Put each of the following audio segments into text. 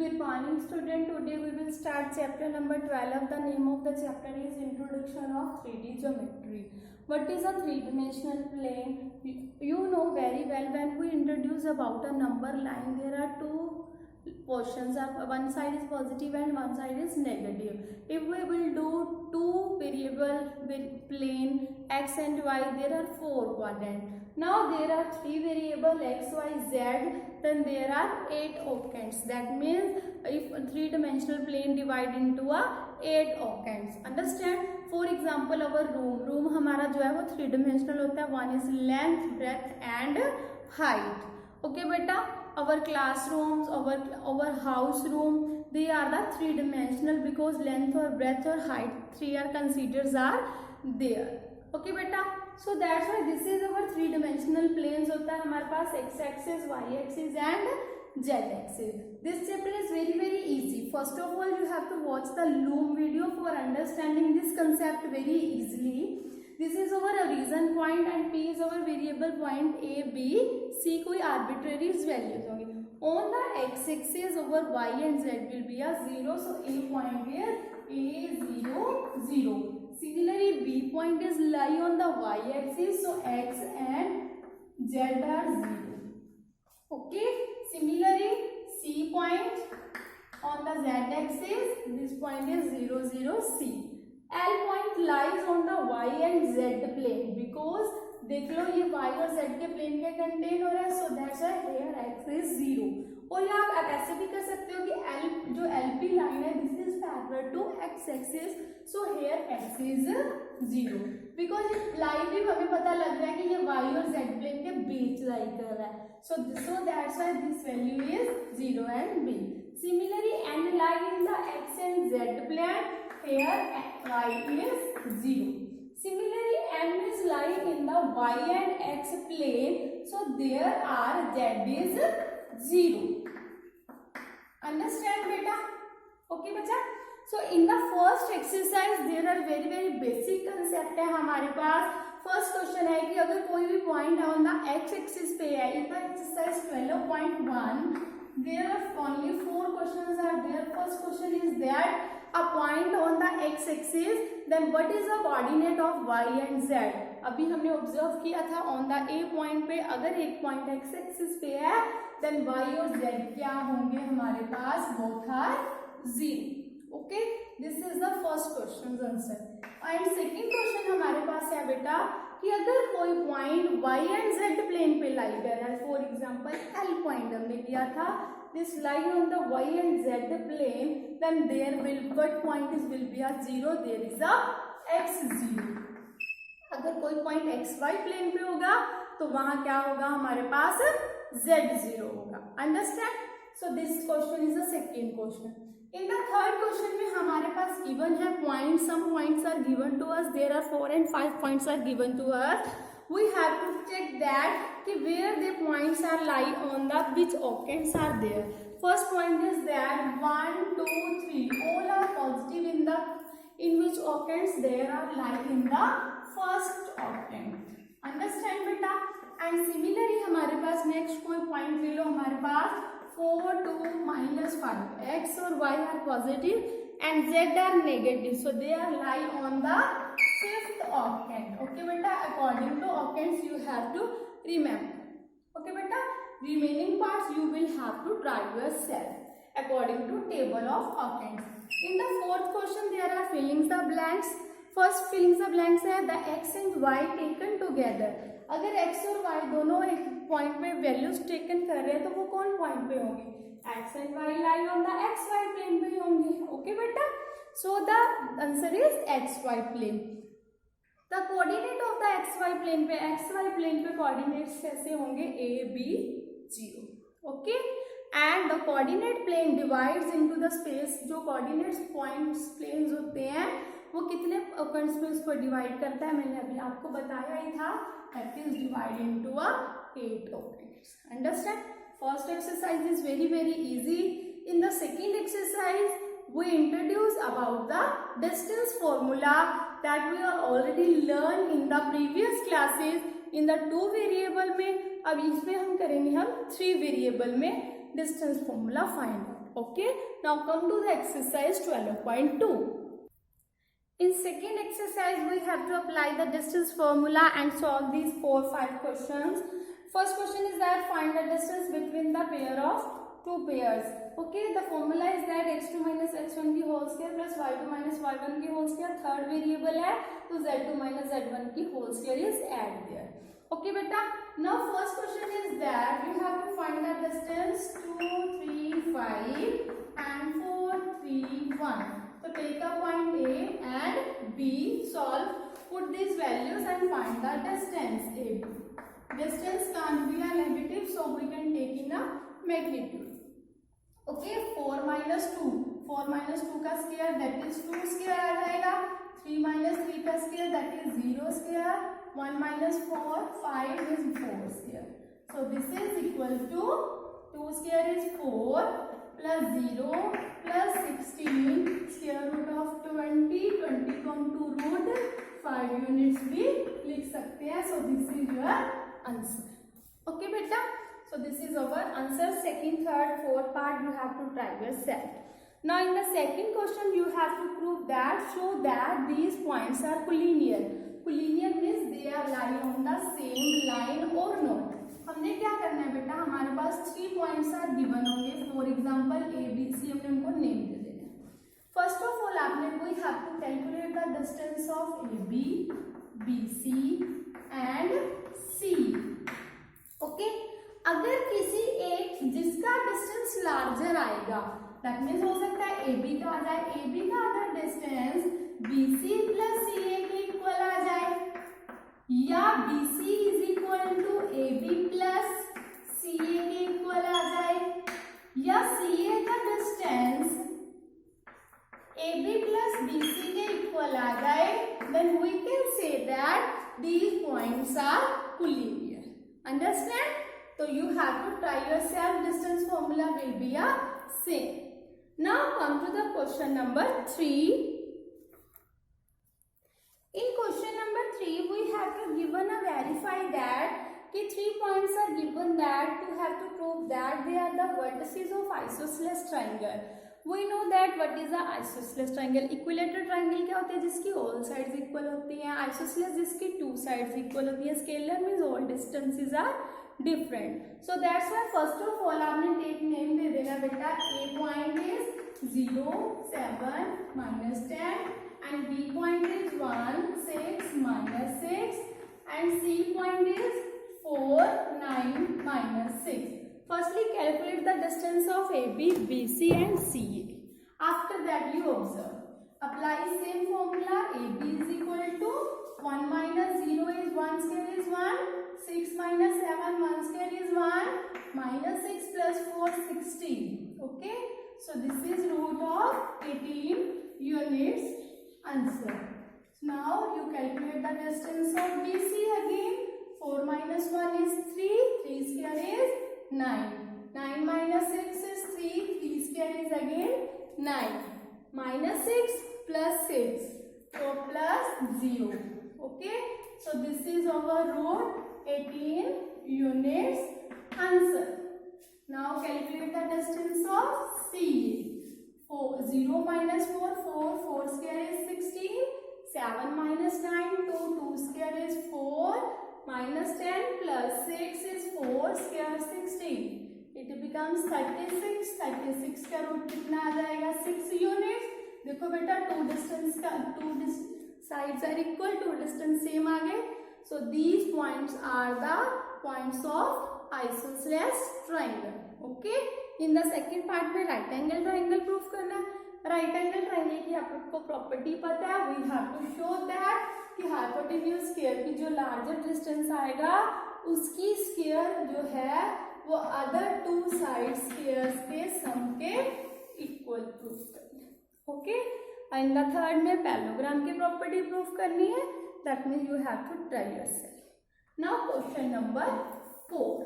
Good morning student. Today we will start chapter number 12. The name of the chapter is Introduction of 3D Geometry. What is a three-dimensional plane? You know very well when we introduce about a number line, there are two portions. One side is positive and one side is negative. If we will do two variable plane x and y, there are four quadrants. Now there are three variable x, y, z, then there are 8 octants. That means if a three-dimensional plane divide into a 8 octants. Understand? For example, our room हमारा जो है वो three dimensional होता है. One is length, breadth and height. Okay बेटा, our classrooms, our house room, they are the three dimensional because length or breadth or height three are considered are there. Okay बेटा, so that's why this is our three dimensional planes होता है हमारे पास x axis, y axis and z axis. This chapter is very easy. First of all, you have to watch the loom video for understanding this concept very easily. This is our origin point and P is our variable point A, B, C कोई arbitrary values होंगे. On the x axis our y and z will be a 0. So A point is A 0 0. Similarly, B point is lie on the y axis, so x and z are 0. Okay. Similarly, C point on the z axis, this point is 0 0 C. L point lies on the y and z plane because देख लो ये y और z के plane के contain हो रहा है, so that's why here x is 0. और यहाँ आप ऐसे भी कर सकते हो कि L जो LP लाइन है this is parallel to x axis, so here x is 0 because लाई भी हमें पता लग रहा है कि ये y और z प्लेन के बीच लाई कर रहा है, so that's why this value is 0 and B. Similarly, N lie in the x and z plane, here y is 0. Similarly, M is lying in the y and x plane, so there are z is 0. Understand beta? Okay बच्चा? So in the first exercise there are very basic concept है हमारे पास. First question है कि अगर कोई भी point on the x axis पे है, in the exercise 12.1 there are only 4 questions are there. First question is that a point on the x axis, then what is the coordinate of y and z? अभी हमने observe किया था on the A point पे अगर एक point x axis पे है then y और z क्या होंगे हमारे पास, both are 0. Okay, this is the first question answer. And second question हमारे पास है बेटा कि अगर कोई point y and z plane पे लाई कर रहा है, फॉर एग्जांपल L पॉइंट हमने लिया था, this lie on the y and z plane, then there will what point is will be a 0, there is a x 0. अगर कोई point x Y plane पे होगा तो वहां क्या होगा हमारे पास z 0 होगा. Understand? So this question is the second question. In the third question में हमारे पास गिवन है point, some points are given to us, there are 4 and 5 points are given to us. We have to check that कि where the points are lie on the which octants are there. First point is that 1 2 3 all are positive in which octants there are lie in the first octant. Understand बेटा? And similarly हमारे पास next कोई point ले लो, हमारे पास 4 2 -5 x और y are positive and z are negative, so they are lie on the fifth octant. Okay beta, according to octants you have to remember. Okay beta, remaining parts you will have to try yourself according to table of octants. In the fourth question there are filling the blanks. First filling the blanks है the x and y taken together. अगर x और y दोनों एक point पे values taken कर रहे हैं तो वो कौन पॉइंट पे होंगे, x and y lie on the xy plane पे होंगे. ओके बेटा, so the answer is xy plane. The coordinate of the xy plane पे, xy प्लेन पे कोऑर्डिनेट्स कैसे होंगे, a b 0. Okay, and the coordinate plane divides into the space. जो coordinates points planes होते हैं वो कितने स्पेस को डिवाइड करता है, मैंने अभी आपको बताया ही था, that is divided into a 8 octants. Understand? First exercise is very easy. In the second exercise we introduce about the distance formula that we are already learned in the previous classes in the 2 variable में. अब इसमें हम करेंगे हम 3 variable में distance formula find out. Okay, now come to the exercise 12.2. In second exercise, we have to apply the distance formula and solve these 4-5 questions. First question is that find the distance between the pair of two pairs. Okay, the formula is that x2 minus x1 की whole square plus y2 minus y1 की whole square. Third variable है तो z2 minus z1 की whole square is add there. Okay beta, now first question is that you have to find the distance 2, 3, 5 and 4, 3, 1. So take a point A and B, solve, put these values and find the distance AB. Distance can't be a negative, so we can take in a magnitude. Okay, 4 minus 2. 4 minus 2 का square that is 2 square आ जाएगा. 3 minus 3 का square that is 0 square. 1 minus 4, 5 is 4 square. So this is equal to 2 square is 4 plus 0 plus 16 square root of 20. 20 को हम 2 root 5 units भी लिख सकते हैं. So this is your answer. Okay beta, so this is our answer. Second, third, fourth part you have to try yourself. Now in the second question you have to prove that, show that these points are collinear. Collinear means they are lying on the same line or not. हमने क्या करना है बेटा, हमारे पास 3 points are given होंगे. For example A, B, C हमने उनको name दे देना है. First of all आपने we have to calculate the distance of AB, BC and C. Okay? अगर किसी एक जिसका डिस्टेंस लार्जर आएगा, दैट मीन्स हो सकता है AB का आ जाए, AB का अगर डिस्टेंस BC प्लस CA के इक्वल आ जाए, या BC is equal to AB plus CA के इक्वल आ जाए, या CA का डिस्टेंस AB प्लस BC के इक्वल आ जाए, then we can say that these points are collinear. Understand? So you have to try yourself. Distance formula will be a same. Now come to the question number 3. In question number 3 we have to given a verify that कि 3 points are given that to have to prove that they are the vertices of isosceles triangle. We know that what is the isosceles triangle. Equilateral triangle क्या होते हैं, जिसकी all sides equal होती हैं. Isosceles जिसकी 2 sides equal होती है. Scalar means all distances are different. So that's why first of all आपने take name दे देना बेटा. A point is 0, 7, minus 10 and B point is 1, 6, minus 6 and C point is 4, 9, minus 6. Firstly calculate the distance of AB, BC and CA. After that you observe. Apply same formula. AB is equal to 1 minus 0 is 1 square is 1. 6 minus 7, 1 square is 1. Minus 6 plus 4, 16. Okay. So this is root of 18 units. Answer. Now you calculate the distance of BC again. 4 minus 1 is 3. 3 square is 9. 9 minus 6 is 3. 3 square is again 9. Minus 6 plus 6. So plus 0. Okay. So this is our root 18 units. Answer. Now calculate the distance of CA. 0 minus 4, 4. 4 square is 16. 7 minus 9, 2. 2 square is 4. Minus 10 plus 6 is 4 square 16. It becomes 36. 36 का root कितना आ जाएगा? 6 units. देखो बेटा 2 distance का 2 sides are equal, 2 distance same आ गए. So these points are the points of isosceles triangle. Okay. In the second part में right angle triangle proof करना है. Right angle triangle की आपको प्रॉपर्टी पता है. We have to show that कि hypotenuse square की जो लार्जर डिस्टेंस आएगा उसकी स्क्वायर जो है वो अदर 2 साइड स्क्वायर्स के सम के इक्वल प्रूफ करना है. ओके. इन द थर्ड में पैरेललोग्राम की प्रॉपर्टी प्रूफ करनी है. That means you have to try yourself. Now question number 4.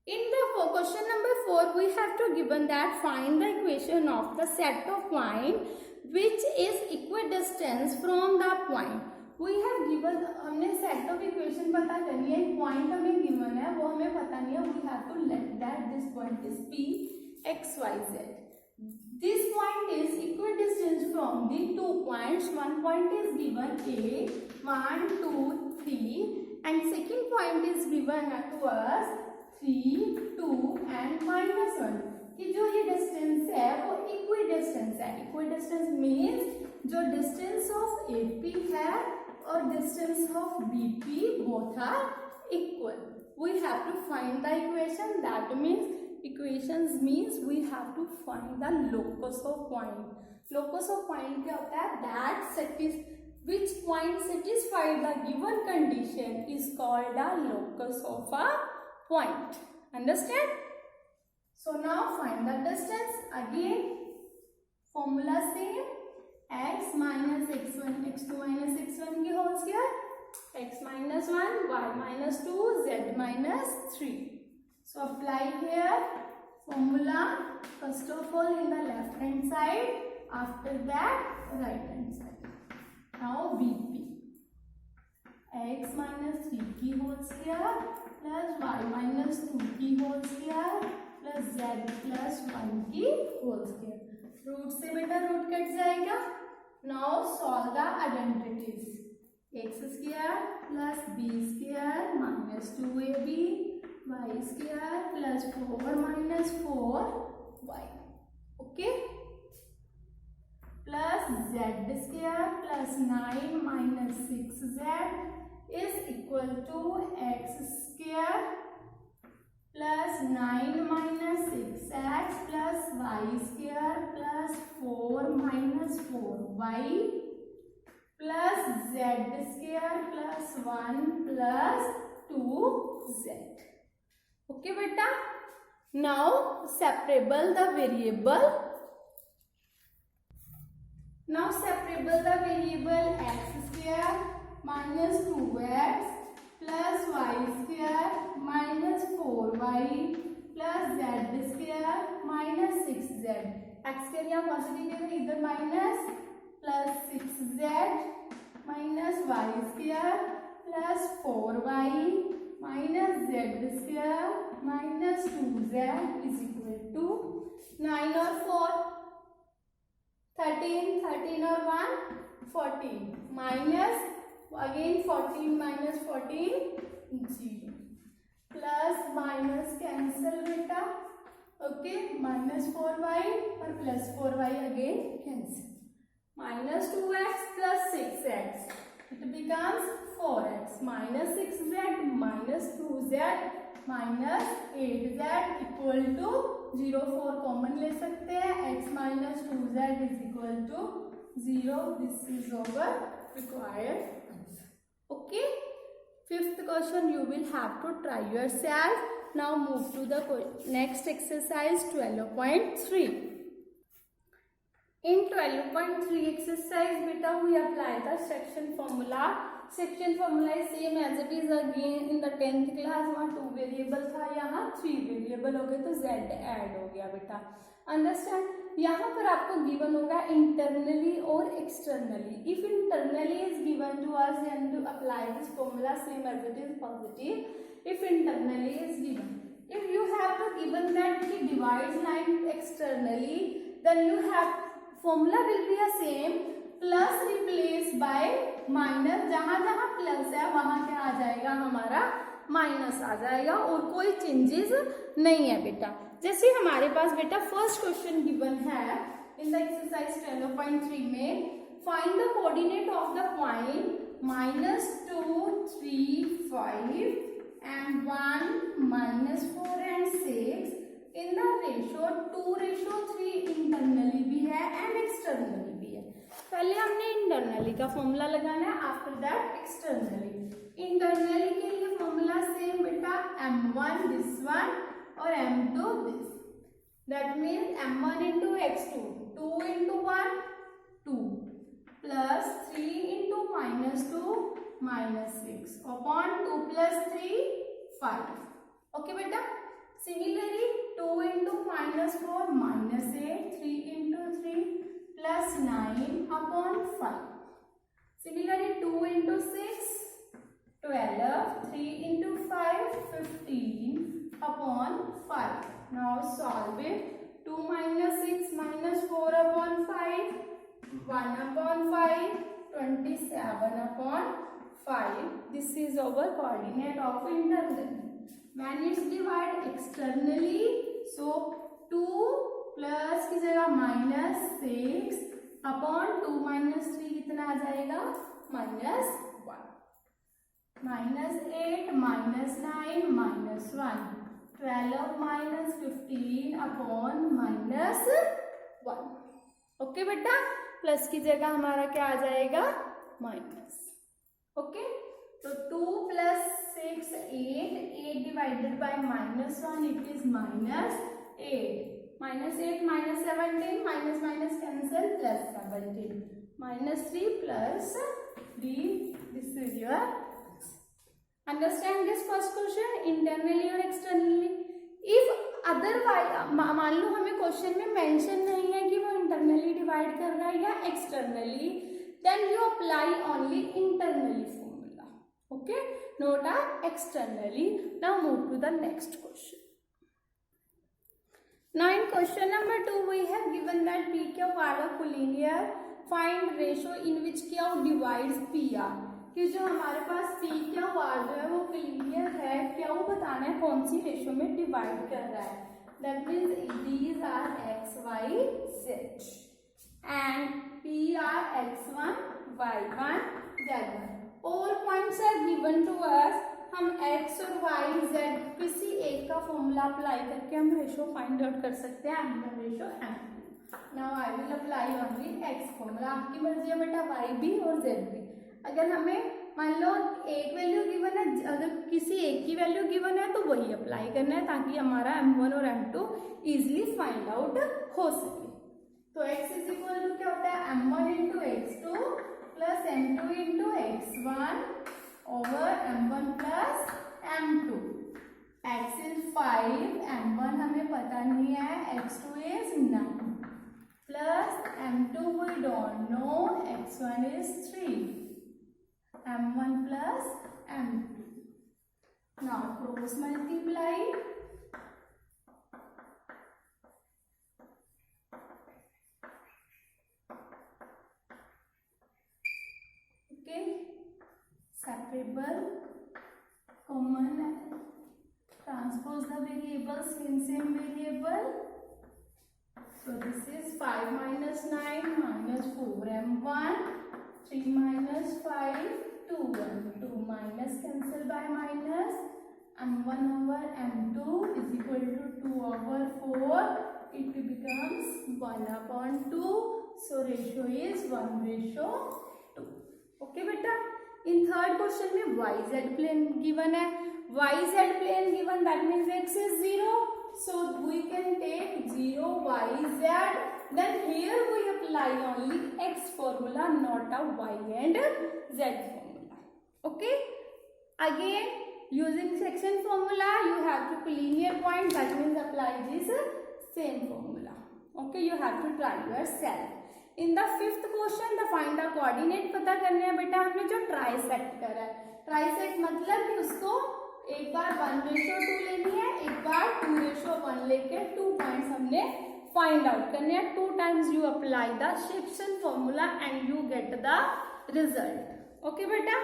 In the question number 4 we have to given that find the equation of the set of point which is equidistant from the point. We have given, हमने set of equation पता करनी है. point हमें given है वो हमें पता नहीं है. We have to let that this point is P, x, y, z. This point is equidistant from the 2 points. One point is given A, 1, 2, 3, and second point is given to us 3, 2 and -1. कि जो ये distance है वो equidistance है. Equidistance means जो distance of AP है और distance of BP both are equal. We have to find the equation. That means equations means we have to find the locus of point. Locus of point क्या होता है? That which point satisfies the given condition is called a locus of a point. Understand? So now find the distance. Again formula same. X minus x1 x2 minus x1 की whole square, x minus 1 y minus 2 z minus 3. So apply here formula first of all in the left hand side, after that right hand side. Now BP x minus 3 की whole square plus y minus 2 की whole square plus z plus 1 की whole square. Root से बेटा root cut जाएगा. Now solve the identities. X square plus b square minus 2ab y square plus 4 minus 4y. Okay. Plus Z square plus 9 minus 6z is equal to x square plus 9 minus 6x plus y square plus 4 minus 4y plus Z square plus 1 plus 2z. Okay बेटा. Now separable the variable. Now separable the variable x square minus 2x plus y square minus 4y plus Z square minus 6z. X के लिए positive है इधर minus plus 6z minus Y square plus 4y minus Z square minus 2z is equal to 9 और 4 13, 13 और 1 14 minus again 14 minus 14 0 plus minus cancel बेटा. Okay. Minus 4y और plus 4y again cancel. Minus 2x plus 6x it becomes 4x minus 6z minus 2z minus 8z equal to 0. 4 common ले सकते हैं. x minus 2z is equal to 0. This is our required. Okay. Fifth question you will have to try yourself. Now move to the next exercise 12.3. In 12.3 exercise beta we apply the section formula. Section formula is same as it is again in the 10th class. वहाँ 2 variable था, यहाँ 3 variable हो गए तो z add हो गया बेटा. Understand. यहाँ पर आपको गिवन होगा इंटरनली और externally. If internally is given to us then to apply this formula same as it is positive. If internally is given, if you have to given that he divides line externally then you have formula will be a same plus replace by minus. जहां जहां plus है वहां क्या आ जाएगा हमारा minus आ जाएगा और कोई चेंजेस नहीं है बेटा. जैसे हमारे पास बेटा फर्स्ट क्वेश्चन गिवन है इन द एक्सरसाइज 12.3 में find the coordinate of the point -2 3 5 and 1 -4 and 6 in the ratio 2:3. Internally भी है एंड एक्सटर्नली भी है. पहले हमने इंटरनली का फॉर्मूला लगाना है, आफ्टर दैट एक्सटर्नली. इंटरनली के लिए फॉर्मूला सेम बेटा m1 दिस वन और m2 this. That means m1 into x2 2 into 1 2 plus 3 into -2 -6 upon 2 plus 3 5. Okay बेटा. Similarly 2 into -4 -8 3 into 3 plus 9 upon 5. Similarly 2 into 6 12 3 into 5 15 upon 5. Now solve it. 2 minus 6 minus 4 upon 5, 1 upon 5, 27 upon 5. This is our coordinate of internally. When it's divided externally, so 2 plus की जगह minus 6 upon 2 minus 3 कितना आ जाएगा? minus 1. minus 8 minus 9 minus 1. 12 minus 15 upon minus 1. Okay बेटा, plus की जगह हमारा क्या आ जाएगा? माइनस. ओके, तो 2 plus 6 8, 8 divided by minus 1 it is minus 8. minus 8 minus 17 minus minus cancel plus 17. minus 3 plus 3. This is your. Understand this first question internally or externally? If otherwise मान लो हमें question में mention नहीं है कि वो internally divide कर रहा है या externally, then you apply only internally formula. Okay, note externally. Now move to the next question. Now in question number 2 we have given that PQ are a collinear. Find ratio in which Q divides PR. कि जो हमारे पास PQ R जो है वो collinear है, क्या वो बताना है कौन सी रेशियो में डिवाइड कर रहा है. That means these are x, y, z and P are x1, y1, z1. All points are given to us. हम x और y, z किसी एक का फॉर्मूला अप्लाई करके हम रेशियो फाइंड आउट कर सकते हैं. m1 ratio m2. Now I will apply only x formula. आपकी मर्जी है बेटा y भी और z भी. अगर हमें मान लो एक वैल्यू गिवन है, अगर किसी एक की वैल्यू गिवन है तो वही अप्लाई करना है ताकि हमारा m1 और m2 इजीली फाइंड आउट हो सके. तो x इज इक्वल टू क्या होता है? m1 into x2 plus m2 into x1 over m1 plus m2. x is 5, m1 हमें पता नहीं है, x2 is 9 plus m2 we don't know, x1 is 3. m1 plus m2. Now cross multiply. Okay, separable, common, transpose the variables in same variable. So this is 5 minus 9 minus 4 m1, 3 minus 5 2 1, 2 minus cancel by minus, m1 over m2 is equal to 2 over 4. It becomes 1 upon 2. So ratio is 1:2. Okay बेटा. In third question में yz plane given है. yz plane given, that means x is 0. So we can take 0 yz. Then here we apply only x formula, not a y and z formula. Okay, again using section formula you have to collinear point, that means apply this same formula. Okay, you have to try yourself. In the fifth question the find the coordinate पता करने हैं बेटा. हमने जो trisect करा है, trisect मतलब कि उसको एक बार 1:2 लेनी है, एक बार 2:1 लेके 2 पॉइंट्स हमने फाइंड आउट करने हैं. 2 times you apply the section formula and you get the result. Okay बेटा.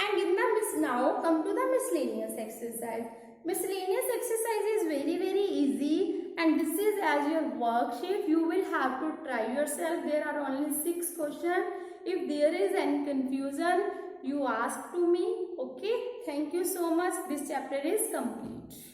And in the now come to the miscellaneous exercise. Miscellaneous exercise is very easy and this is as your worksheet. You will have to try yourself. There are only 6 questions. If there is any confusion you ask to me. Okay, thank you so much. This chapter is complete.